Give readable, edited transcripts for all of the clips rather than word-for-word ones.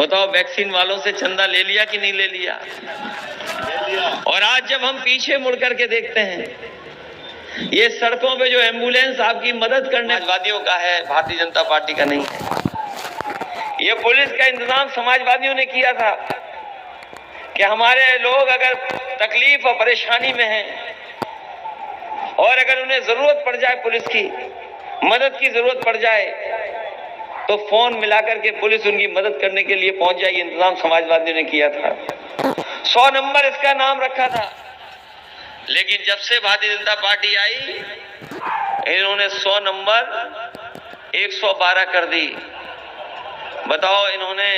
बताओ वैक्सीन वालों से चंदा ले लिया कि नहीं ले लिया? और आज जब हम पीछे मुड़ करके देखते हैं, ये सड़कों पे जो एम्बुलेंस आपकी मदद करने समाजवादियों का है, भारतीय जनता पार्टी का नहीं है। ये पुलिस का इंतजाम समाजवादियों ने किया था कि हमारे लोग अगर तकलीफ और परेशानी में हैं और अगर उन्हें जरूरत पड़ जाए, पुलिस की मदद की जरूरत पड़ जाए, तो फोन मिलाकर के पुलिस उनकी मदद करने के लिए पहुंच जाए। इंतजाम समाजवादियों ने किया था। 100 नंबर इसका नाम रखा था। लेकिन जब से भारतीय जनता पार्टी आई, इन्होंने 100 नंबर 112 कर दी। बताओ, इन्होंने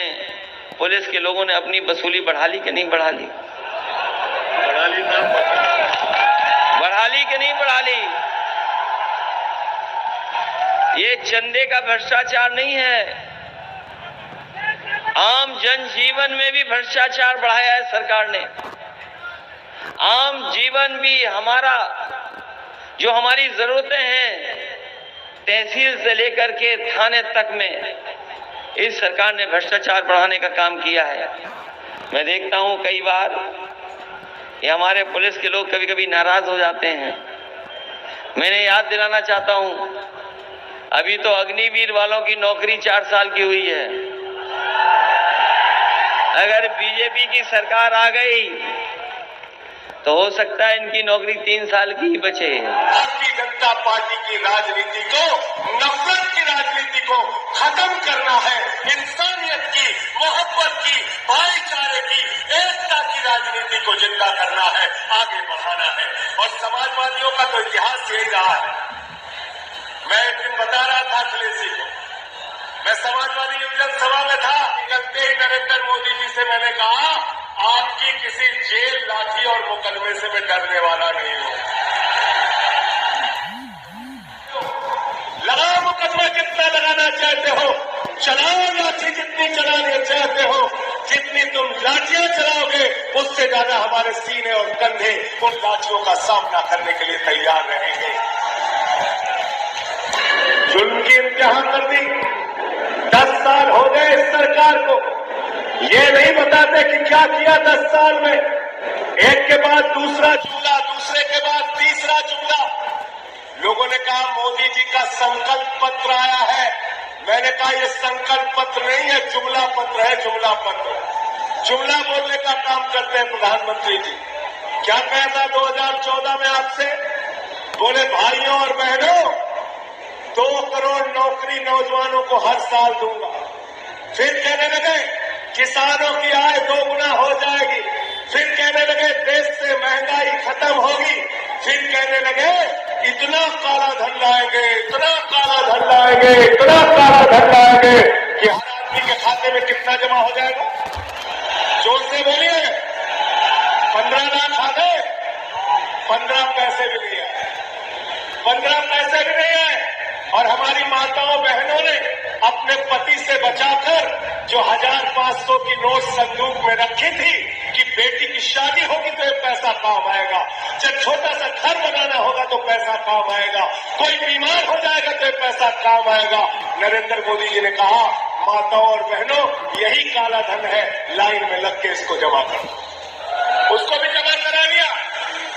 पुलिस के लोगों ने अपनी वसूली बढ़ा ली कि नहीं बढ़ा ली? बढ़ा ली कि नहीं बढ़ा ली? ये चंदे का भ्रष्टाचार नहीं है, आम जनजीवन में भी भ्रष्टाचार बढ़ाया है सरकार ने। आम जीवन भी हमारा, जो हमारी जरूरतें हैं, तहसील से लेकर के थाने तक में इस सरकार ने भ्रष्टाचार बढ़ाने का काम किया है। मैं देखता हूं कई बार ये हमारे पुलिस के लोग कभी कभी नाराज हो जाते हैं। मैंने याद दिलाना चाहता हूं, अभी तो अग्निवीर वालों की नौकरी 4 साल की हुई है। अगर बीजेपी की सरकार आ गई तो हो सकता है इनकी नौकरी 3 साल की ही बचे। भारतीय जनता पार्टी की राजनीति को, नफरत की राजनीति को खत्म करना है। इंसानियत की, मोहब्बत की, भाईचारे की, एकता की राजनीति को जिंदा करना है, आगे बढ़ाना है। और समाजवादियों का तो इतिहास यही रहा है। मैं एक दिन बता रहा था अखिलेश जी को, मैं समाजवादी युवजन सभा में था, निकलते ही नरेंद्र मोदी जी से मैंने कहा, आपकी किसी जेल, लाठी और मुकदमे से मैं डरने वाला नहीं हूं। लगाओ मुकदमा जितना लगाना चाहते हो, चलाओ लाठी जितनी चलाना चाहते हो। जितनी तुम लाठियां चलाओगे, उससे ज्यादा हमारे सीने और कंधे उन लाठियों का सामना करने के लिए तैयार रहेंगे। जुल्म की इंतहा कर दी। 10 साल हो गए इस सरकार को, ये नहीं बताते कि क्या किया 10 साल में। एक के बाद दूसरा जुमला, दूसरे के बाद तीसरा जुमला। लोगों ने कहा मोदी जी का संकल्प पत्र आया है। मैंने कहा ये संकल्प पत्र नहीं है, जुमला पत्र है, जुमला पत्र। जुमला बोलने का काम करते हैं प्रधानमंत्री जी। क्या कहा था 2014 में आपसे? बोले भाइयों और बहनों, 2 करोड़ नौकरी नौजवानों को हर साल दूंगा। फिर कहने लगे किसानों की आय 2 गुना हो जाएगी। फिर कहने लगे देश से महंगाई खत्म होगी। फिर कहने लगे इतना काला धन लाएंगे, इतना काला धन लाएंगे, इतना काला धन लाएंगे कि हर आदमी के खाते में कितना जमा हो जाएगा? जोर से बोलिए। 15 लाख आ गए, 15 पैसे भी नहीं आए, 15 पैसे भी नहीं आए। और हमारी माताओं बहनों ने अपने पति से बचाकर जो 1500 की नोट संदूक में रखी थी कि बेटी की शादी होगी तो ये पैसा काम आएगा, जब छोटा सा घर बनाना होगा तो पैसा काम आएगा, कोई बीमार हो जाएगा तो ये पैसा काम आएगा। नरेंद्र मोदी जी ने कहा माताओं और बहनों, यही काला धन है, लाइन में लग के इसको जमा करो। उसको भी जमा करा लिया।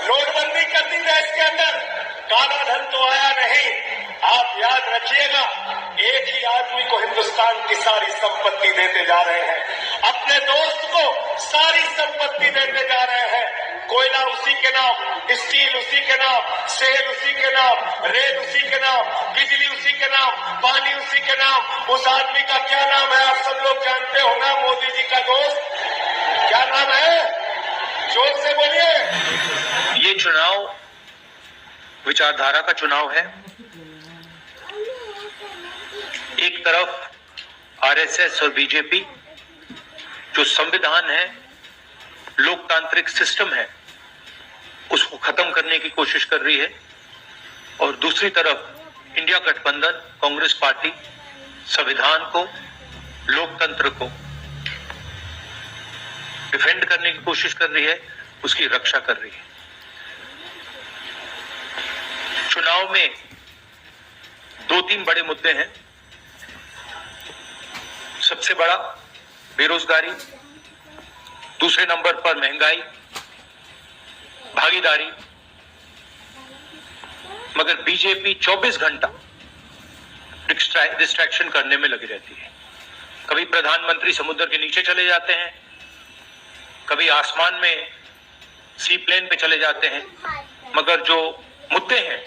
नोटबंदी कर दी देश के अंदर, काला धन तो आया नहीं। आप याद रखिएगा, एक ही आदमी को हिंदुस्तान की सारी संपत्ति देते जा रहे हैं, अपने दोस्त को सारी संपत्ति देते जा रहे हैं। कोयला उसी के नाम, स्टील उसी के नाम, सेल उसी के नाम, रेल उसी के नाम, बिजली उसी के नाम, पानी उसी के नाम। उस आदमी का क्या नाम है आप सब लोग जानते हो ना? मोदी जी का दोस्त क्या नाम है? जोर से बोलिए। ये चुनाव विचारधारा का चुनाव है। एक तरफ आरएसएस और बीजेपी जो संविधान है, लोकतांत्रिक सिस्टम है, उसको खत्म करने की कोशिश कर रही है, और दूसरी तरफ इंडिया गठबंधन, कांग्रेस पार्टी संविधान को, लोकतंत्र को डिफेंड करने की कोशिश कर रही है, उसकी रक्षा कर रही है। चुनाव में 2-3 बड़े मुद्दे हैं। सबसे बड़ा बेरोजगारी, दूसरे नंबर पर महंगाई, भागीदारी। मगर बीजेपी 24 घंटा डिस्ट्रैक्शन करने में लगी रहती है। कभी प्रधानमंत्री समुद्र के नीचे चले जाते हैं, कभी आसमान में सी प्लेन पे चले जाते हैं, मगर जो मुद्दे हैं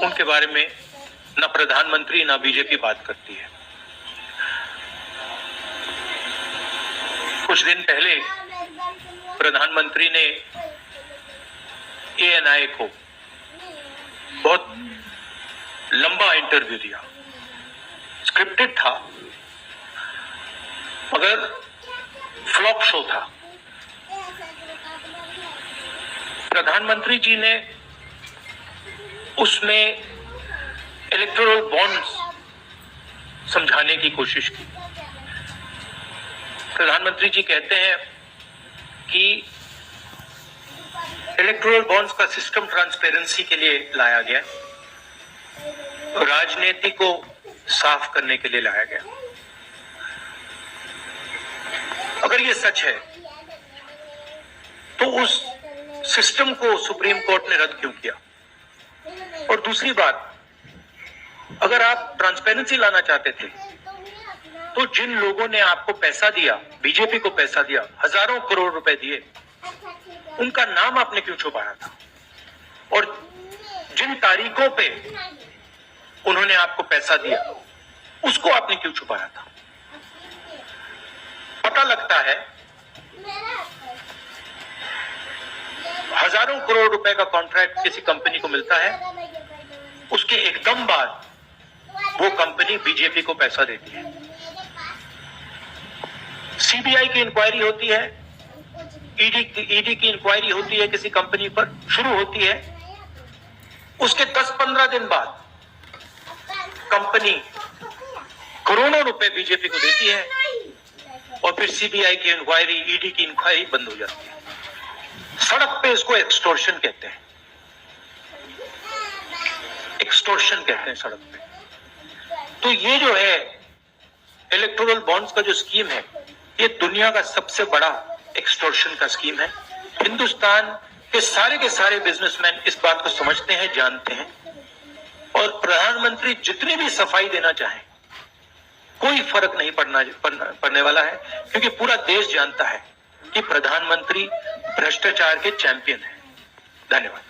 उनके बारे में ना प्रधानमंत्री ना बीजेपी बात करती है। कुछ दिन पहले प्रधानमंत्री ने ANI को बहुत लंबा इंटरव्यू दिया, स्क्रिप्टेड था मगर फ्लॉप शो था। प्रधानमंत्री जी ने उसमें इलेक्टोरल बॉन्ड्स समझाने की कोशिश की। प्रधानमंत्री जी कहते हैं कि इलेक्टोरल बॉन्ड्स का सिस्टम ट्रांसपेरेंसी के लिए लाया गया, राजनीति को साफ करने के लिए लाया गया। अगर ये सच है तो उस सिस्टम को सुप्रीम कोर्ट ने रद्द क्यों किया? और दूसरी बात, अगर आप ट्रांसपेरेंसी लाना चाहते थे तो जिन लोगों ने आपको पैसा दिया, बीजेपी को पैसा दिया, हजारों करोड़ रुपए दिए, उनका नाम आपने क्यों छुपाया था? और जिन तारीखों पे उन्होंने आपको पैसा दिया उसको आपने क्यों छुपाया था? पता लगता है हजारों करोड़ रुपए का कॉन्ट्रैक्ट किसी कंपनी को मिलता है, उसके एकदम बाद वो कंपनी बीजेपी को पैसा देती है। सीबीआई की इंक्वायरी होती है, ईडी की इंक्वायरी होती है, किसी कंपनी पर शुरू होती है, उसके 10-15 दिन बाद कंपनी करोड़ों रुपए बीजेपी को देती है और फिर सीबीआई की इंक्वायरी, ईडी की इंक्वायरी बंद हो जाती है। सड़क पे इसको एक्सटॉर्शन कहते हैं, एक्सटॉर्शन कहते हैं सड़क पे। तो ये जो है इलेक्टोरल बॉन्ड्स का जो स्कीम है, ये दुनिया का सबसे बड़ा एक्सटॉर्शन का स्कीम है। हिंदुस्तान के सारे बिजनेसमैन इस बात को समझते हैं, जानते हैं, और प्रधानमंत्री जितनी भी सफाई देना चाहें कोई फर्क नहीं पड़ने वाला है, क्योंकि पूरा देश जानता है कि प्रधानमंत्री भ्रष्टाचार के चैंपियन हैं। धन्यवाद।